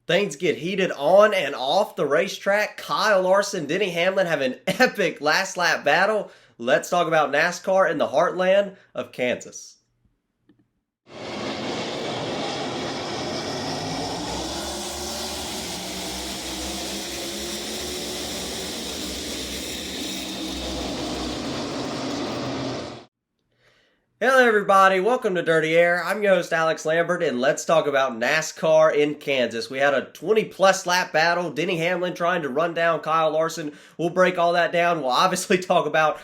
Things get heated on and off the racetrack. Kyle Larson, Denny Hamlin have an epic last lap battle. Let's talk about NASCAR in the heartland of Kansas. Hello, everybody. Welcome to Dirty Air. I'm your host, Alex Lambert, and let's talk about NASCAR in Kansas. We had a 20-plus lap battle. Denny Hamlin trying to run down Kyle Larson. We'll break all that down. We'll obviously talk about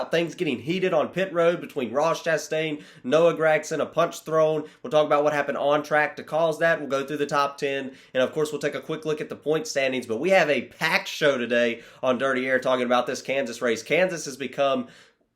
things getting heated on pit road between Ross Chastain, Noah Gragson, a punch thrown. We'll talk about what happened on track to cause that. We'll go through the top 10, and of course, we'll take a quick look at the point standings. But we have a packed show today on Dirty Air talking about this Kansas race. Kansas has become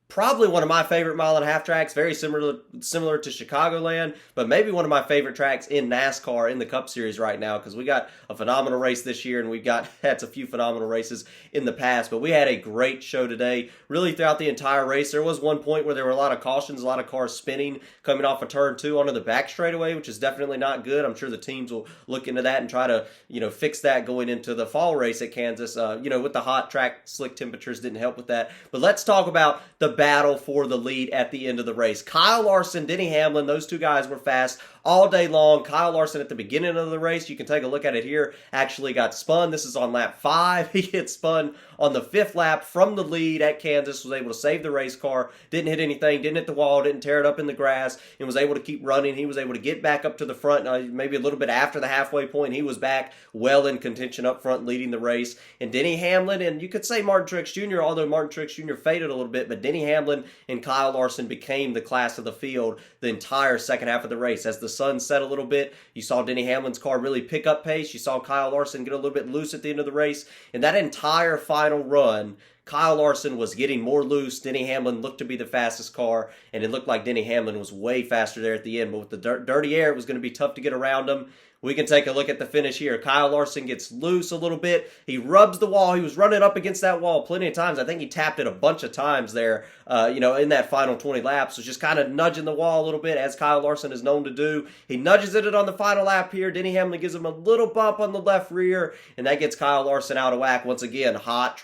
probably one of my favorite mile-and-a-half tracks, very similar to Chicagoland, but maybe one of my favorite tracks in NASCAR in the Cup Series right now, because we got a phenomenal race this year, and we've had a few phenomenal races in the past, but we had a great show today, really throughout the entire race. There was one point where there were a lot of cautions, a lot of cars spinning, coming off of turn 2 onto the back straightaway, which is definitely not good. I'm sure the teams will look into that and try to, fix that going into the fall race at Kansas. With the hot track, slick temperatures didn't help with that. But let's talk about the battle for the lead at the end of the race. Kyle Larson, Denny Hamlin, those two guys were fast all day long. Kyle Larson at the beginning of the race, you can take a look at it here, actually got spun. This is on lap 5. He gets spun on the 5th lap from the lead at Kansas, was able to save the race car, didn't hit anything, didn't hit the wall, didn't tear it up in the grass, and was able to keep running. He was able to get back up to the front, maybe a little bit after the halfway point. He was back well in contention up front, leading the race. And Denny Hamlin, and you could say Martin Truex Jr., although Martin Truex Jr. faded a little bit, but Denny Hamlin and Kyle Larson became the class of the field the entire second half of the race. As the sun set a little bit, you saw Denny Hamlin's car really pick up pace. You saw Kyle Larson get a little bit loose at the end of the race. And that entire final run, Kyle Larson was getting more loose. Denny Hamlin looked to be the fastest car, and it looked like Denny Hamlin was way faster there at the end. But with the dirty air, it was going to be tough to get around him. We can take a look at the finish here. Kyle Larson gets loose a little bit. He rubs the wall. He was running up against that wall plenty of times. I think he tapped it a bunch of times there, in that final 20 laps. So just kind of nudging the wall a little bit, as Kyle Larson is known to do. He nudges it on the final lap here. Denny Hamlin gives him a little bump on the left rear, and that gets Kyle Larson out of whack. Once again, hot,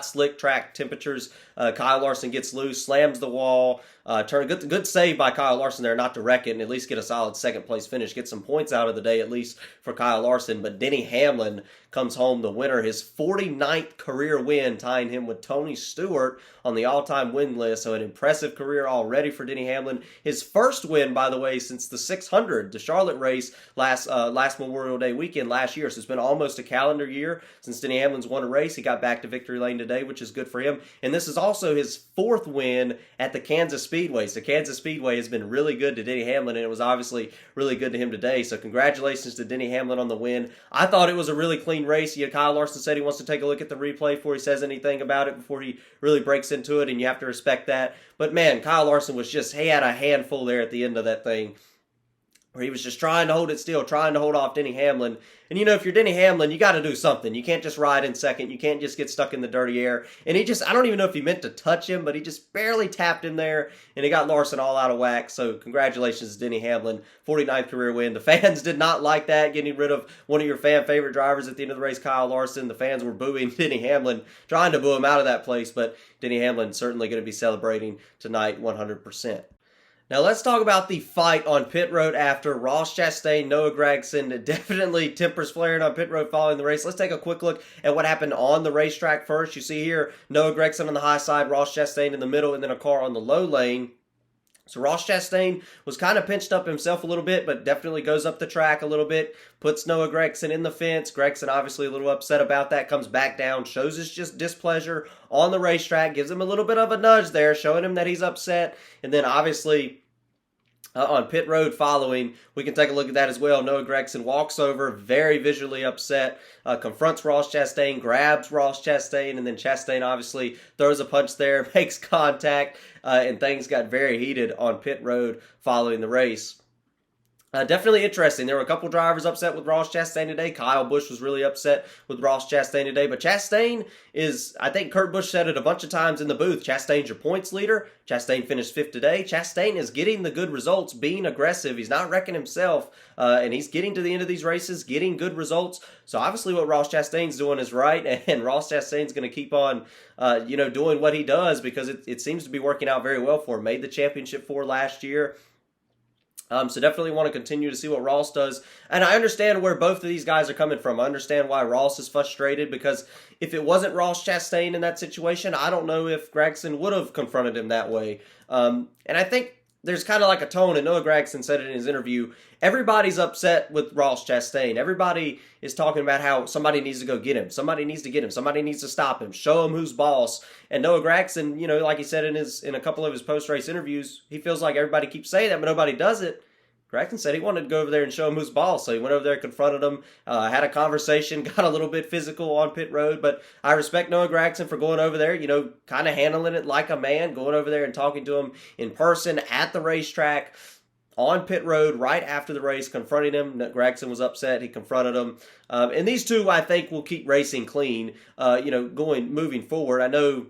slick track temperatures. Kyle Larson gets loose, slams the wall. Good save by Kyle Larson there not to wreck it and at least get a solid second place finish. Get some points out of the day at least for Kyle Larson. But Denny Hamlin comes home the winner. His 49th career win, tying him with Tony Stewart on the all-time win list. So an impressive career already for Denny Hamlin. His first win, by the way, since the 600, the Charlotte race last Memorial Day weekend last year. So it's been almost a calendar year since Denny Hamlin's won a race. He got back to victory lane today, which is good for him. And this is also his 4th win at the Kansas Speedway. So Kansas Speedway has been really good to Denny Hamlin, and it was obviously really good to him today. So congratulations to Denny Hamlin on the win. I thought it was a really clean race. Kyle Larson said he wants to take a look at the replay before he says anything about it, before he really breaks into it, and you have to respect that. But man, Kyle Larson he had a handful there at the end of that thing, where he was just trying to hold it still, trying to hold off Denny Hamlin. And if you're Denny Hamlin, you got to do something. You can't just ride in second. You can't just get stuck in the dirty air. And I don't even know if he meant to touch him, but he just barely tapped him there, and he got Larson all out of whack. So congratulations to Denny Hamlin, 49th career win. The fans did not like that, getting rid of one of your fan favorite drivers at the end of the race, Kyle Larson. The fans were booing Denny Hamlin, trying to boo him out of that place, but Denny Hamlin certainly going to be celebrating tonight 100%. Now let's talk about the fight on pit road after. Ross Chastain, Noah Gragson, definitely tempers flaring on pit road following the race. Let's take a quick look at what happened on the racetrack first. You see here Noah Gragson on the high side, Ross Chastain in the middle, and then a car on the low lane. So Ross Chastain was kind of pinched up himself a little bit, but definitely goes up the track a little bit, puts Noah Gragson in the fence. Gragson obviously a little upset about that, comes back down, shows his just displeasure on the racetrack, gives him a little bit of a nudge there, showing him that he's upset. And then obviously on pit road following, we can take a look at that as well. Noah Gragson walks over, very visually upset, confronts Ross Chastain, grabs Ross Chastain, and then Chastain obviously throws a punch there, makes contact, and things got very heated on pit road following the race. Definitely interesting. There were a couple drivers upset with Ross Chastain today. Kyle Busch was really upset with Ross Chastain today. But Chastain is, I think Kurt Busch said it a bunch of times in the booth, Chastain's your points leader. Chastain finished 5th today. Chastain is getting the good results, being aggressive. He's not wrecking himself, and he's getting to the end of these races, getting good results. So obviously what Ross Chastain's doing is right, and Ross Chastain's going to keep on, doing what he does because it seems to be working out very well for him. Made the championship 4 last year. So definitely want to continue to see what Ross does. And I understand where both of these guys are coming from. I understand why Ross is frustrated because if it wasn't Ross Chastain in that situation, I don't know if Gragson would have confronted him that way. And I think there's kind of like a tone, and Noah Gragson said it in his interview, everybody's upset with Ross Chastain. Everybody is talking about how somebody needs to go get him. Somebody needs to get him. Somebody needs to stop him. Show him who's boss. And Noah Gragson, like he said in a couple of his post-race interviews, he feels like everybody keeps saying that, but nobody does it. Gragson said he wanted to go over there and show him who's boss, so he went over there, confronted him, had a conversation, got a little bit physical on pit road, but I respect Noah Gragson for going over there, kind of handling it like a man, going over there and talking to him in person at the racetrack, on pit road, right after the race, confronting him. Gragson was upset, he confronted him, and these two, I think, will keep racing clean, moving forward. I know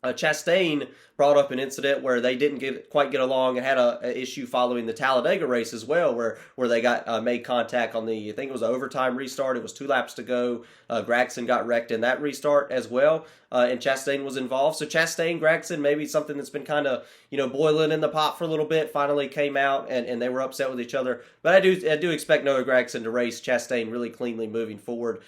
Chastain brought up an incident where they didn't quite get along and had a issue following the Talladega race as well, where they got made contact on I think it was an overtime restart. It was 2 laps to go. Gragson got wrecked in that restart as well, and Chastain was involved. So Chastain, Gragson, maybe something that's been kind of boiling in the pot for a little bit, finally came out, and they were upset with each other. But I do expect Noah Gragson to race Chastain really cleanly moving forward.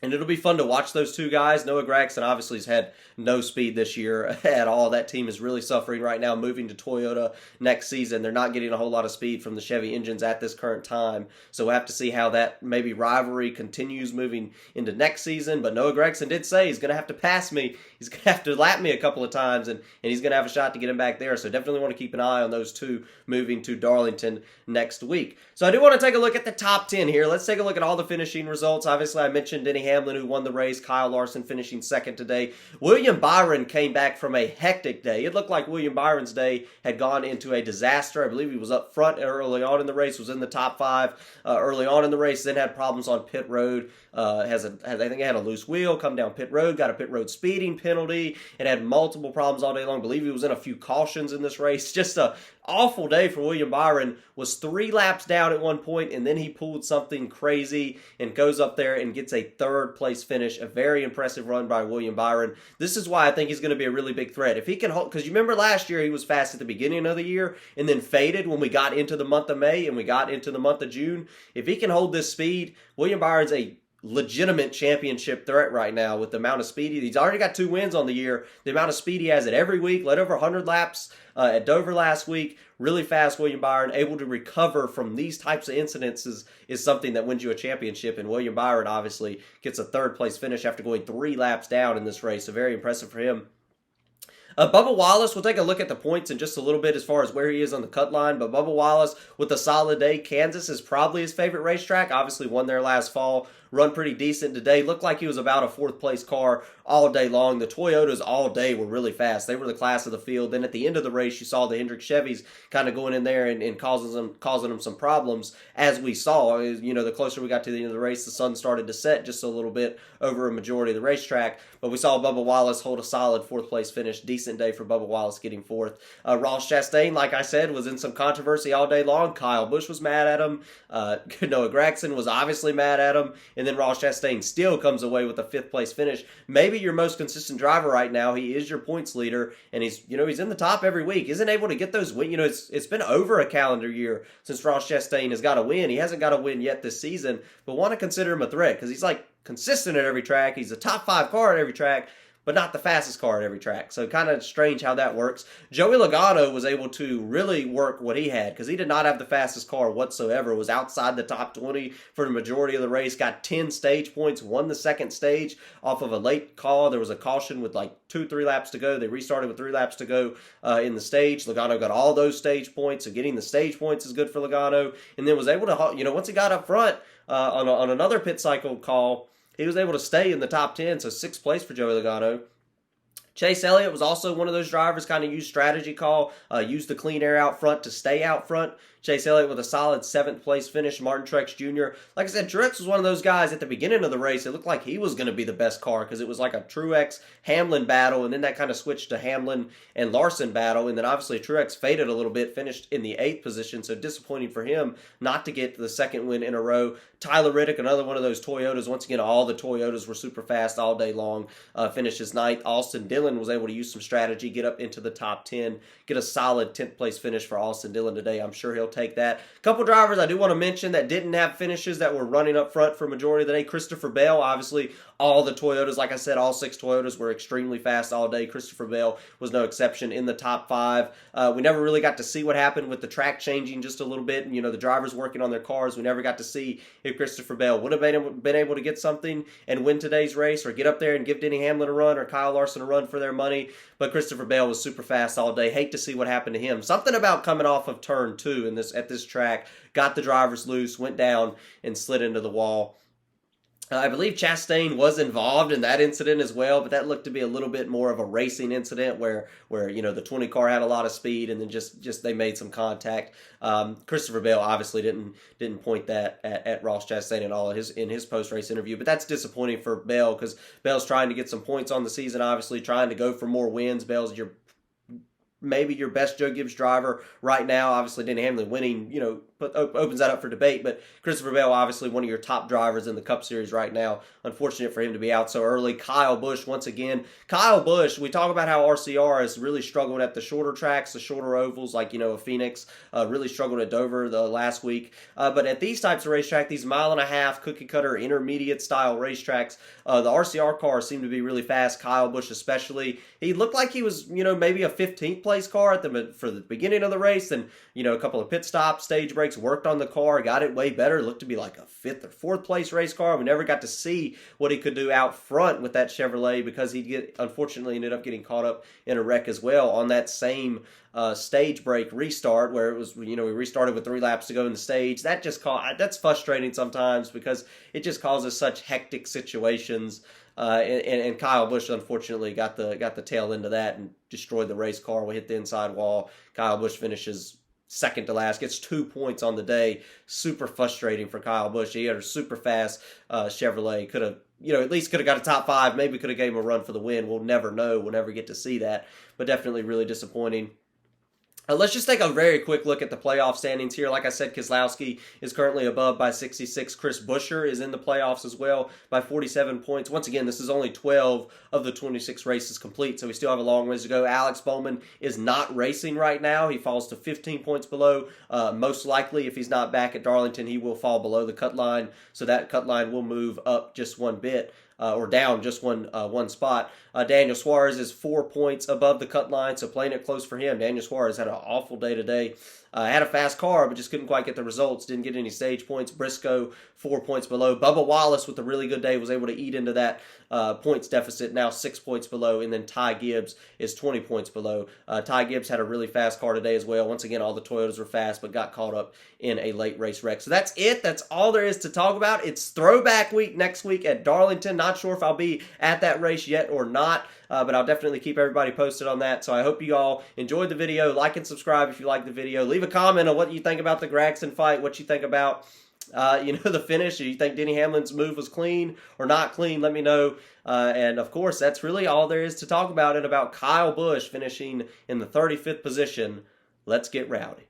And it'll be fun to watch those two guys. Noah Gragson obviously has had no speed this year at all. That team is really suffering right now, moving to Toyota next season. They're not getting a whole lot of speed from the Chevy engines at this current time. So we'll have to see how that maybe rivalry continues moving into next season. But Noah Gragson did say he's going to have to pass me. He's going to have to lap me a couple of times, and he's going to have a shot to get him back there. So definitely want to keep an eye on those two moving to Darlington next week. So I do want to take a look at the top 10 here. Let's take a look at all the finishing results. Obviously, I mentioned Denny Hamlin, who won the race. Kyle Larson finishing 2nd today. William Byron came back from a hectic day. It looked like William Byron's day had gone into a disaster. I believe he was up front early on in the race, was in the top 5 early on in the race, then had problems on pit road. I think he had a loose wheel, come down pit road, got a pit road speeding penalty, and had multiple problems all day long. I believe he was in a few cautions in this race. Just a awful day for William Byron. Was 3 laps down at one point, and then he pulled something crazy and goes up there and gets a 3rd place finish. A very impressive run by William Byron. This is why I think he's going to be a really big threat. If he can hold, because you remember last year he was fast at the beginning of the year and then faded when we got into the month of May and we got into the month of June. If he can hold this speed, William Byron's a legitimate championship threat right now with the amount of speed. He's already got 2 wins on the year. The amount of speed he has at every week, led over 100 laps at Dover last week. Really fast William Byron, able to recover from these types of incidences is something that wins you a championship. And William Byron obviously gets a 3rd place finish after going 3 laps down in this race. So very impressive for him. Bubba Wallace, we'll take a look at the points in just a little bit as far as where he is on the cut line, but Bubba Wallace with a solid day. Kansas is probably his favorite racetrack. Obviously won there last fall, run pretty decent today. Looked like he was about a 4th place car all day long. The Toyotas all day were really fast. They were the class of the field. Then at the end of the race, you saw the Hendrick Chevys kind of going in there and causing them some problems, as we saw. The closer we got to the end of the race, the sun started to set just a little bit over a majority of the racetrack. But we saw Bubba Wallace hold a solid 4th place finish. Decent day for Bubba Wallace getting 4th. Ross Chastain, like I said, was in some controversy all day long. Kyle Busch was mad at him. Noah Gragson was obviously mad at him. And then Ross Chastain still comes away with a 5th place finish. Maybe your most consistent driver right now. He is your points leader, and he's in the top every week. Isn't able to get those wins. It's been over a calendar year since Ross Chastain has got a win. He hasn't got a win yet this season, but want to consider him a threat because he's like consistent at every track. He's a top 5 car at every track, but not the fastest car at every track. So kind of strange how that works. Joey Logano was able to really work what he had because he did not have the fastest car whatsoever. Was outside the top 20 for the majority of the race. Got 10 stage points. Won the 2nd stage off of a late call. There was a caution with like 2-3 laps to go. They restarted with 3 laps to go in the stage. Logano got all those stage points. So getting the stage points is good for Logano. And then was able to, once he got up front on another pit cycle call, he was able to stay in the top 10, so 6th place for Joey Logano. Chase Elliott was also one of those drivers, kind of used strategy call, used the clean air out front to stay out front. Chase Elliott with a solid 7th place finish. Martin Truex Jr. Like I said, Truex was one of those guys at the beginning of the race. It looked like he was going to be the best car because it was like a Truex-Hamlin battle, and then that kind of switched to Hamlin and Larson battle, and then obviously Truex faded a little bit, finished in the 8th position, so disappointing for him not to get the 2nd win in a row. Tyler Reddick, another one of those Toyotas. Once again, all the Toyotas were super fast all day long. Finishes 9th. Austin Dillon was able to use some strategy, get up into the top 10, get a solid 10th place finish for Austin Dillon today. I'm sure he'll take that. A couple drivers I do want to mention that didn't have finishes that were running up front for majority of the day. Christopher Bell, obviously, all the Toyotas, like I said, all 6 Toyotas were extremely fast all day. Christopher Bell was no exception in the top 5. We never really got to see what happened with the track changing just a little bit, and the drivers working on their cars. We never got to see if Christopher Bell would have been able to get something and win today's race, or get up there and give Denny Hamlin a run or Kyle Larson a run for their money. But Christopher Bell was super fast all day. Hate to see what happened to him. Something about coming off of turn 2 at this track, got the drivers loose, went down and slid into the wall. I believe Chastain was involved in that incident as well, but that looked to be a little bit more of a racing incident where the 20 car had a lot of speed and then just they made some contact. Christopher Bell obviously didn't point that at Ross Chastain at all in his post race interview, but that's disappointing for Bell because Bell's trying to get some points on the season, obviously trying to go for more wins. Bell's maybe your best Joe Gibbs driver right now. Obviously, Denny Hamlin winning, opens that up for debate. But Christopher Bell, obviously one of your top drivers in the Cup Series right now. Unfortunate for him to be out so early. Kyle Busch, once again. Kyle Busch, we talk about how RCR is really struggling at the shorter tracks, the shorter ovals, like, a Phoenix. Really struggled at Dover the last week. But at these types of racetracks, these mile-and-a-half, cookie-cutter, intermediate-style racetracks, the RCR cars seem to be really fast. Kyle Busch especially. He looked like he was, maybe a 15th place car for the beginning of the race, and a couple of pit stops, stage breaks, worked on the car, got it way better. It looked to be like a 5th or 4th place race car. We never got to see what he could do out front with that Chevrolet because unfortunately ended up getting caught up in a wreck as well on that same stage break restart where it was, we restarted with 3 laps to go in the stage. That's frustrating sometimes because it just causes such hectic situations. And Kyle Busch unfortunately got the tail end of that and destroyed the race car. We hit the inside wall. Kyle Busch finishes second to last, gets 2 points on the day. Super frustrating for Kyle Busch. He had a super fast Chevrolet. Could have, at least could have got a top 5. Maybe could have gave him a run for the win. We'll never know. We'll never get to see that. But definitely really disappointing. Let's just take a very quick look at the playoff standings here. Like I said, Keselowski is currently above by 66. Chris Buescher is in the playoffs as well by 47 points. Once again, this is only 12 of the 26 races complete, so we still have a long ways to go. Alex Bowman is not racing right now. He falls to 15 points below. Most likely, if he's not back at Darlington, he will fall below the cut line, so that cut line will move up just one bit. Or down just one spot. Daniel Suarez is 4 points above the cut line, so playing it close for him. Daniel Suarez had an awful day today. Had a fast car, but just couldn't quite get the results. Didn't get any stage points. Briscoe, 4 points below. Bubba Wallace, with a really good day, was able to eat into that points deficit, now 6 points below. And then Ty Gibbs is 20 points below. Ty Gibbs had a really fast car today as well. Once again, all the Toyotas were fast, but got caught up in a late race wreck. So that's it. That's all there is to talk about. It's throwback week next week at Darlington. Not sure if I'll be at that race yet or not. But I'll definitely keep everybody posted on that. So I hope you all enjoyed the video. Like and subscribe if you like the video. Leave a comment on what you think about the Gragson fight, what you think about the finish. Do you think Denny Hamlin's move was clean or not clean? Let me know. And of course, that's really all there is to talk about it about Kyle Busch finishing in the 35th position. Let's get rowdy.